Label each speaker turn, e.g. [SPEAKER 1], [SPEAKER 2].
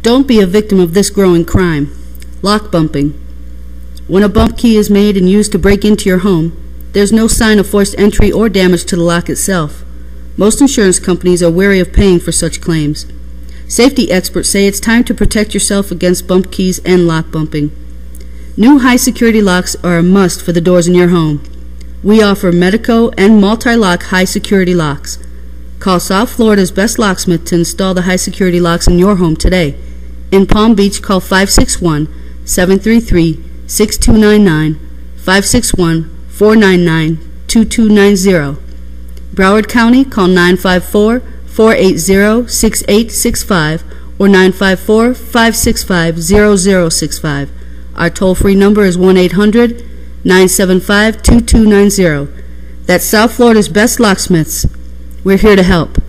[SPEAKER 1] Don't be a victim of this growing crime. Lock bumping. When a bump key is made and used to break into your home, there's no sign of forced entry or damage to the lock itself. Most insurance companies are wary of paying for such claims. Safety experts say it's time to protect yourself against bump keys and lock bumping. New high-security locks are a must for the doors in your home. We offer Medico and multi-lock high-security locks. Call South Florida's best locksmith to install the high-security locks in your home today. In Palm Beach, call 561-733-6299, 561-499-2290. Broward County, call 954-480-6865 or 954-565-0065. Our toll-free number is 1-800-975-2290. That's South Florida's best locksmiths. We're here to help.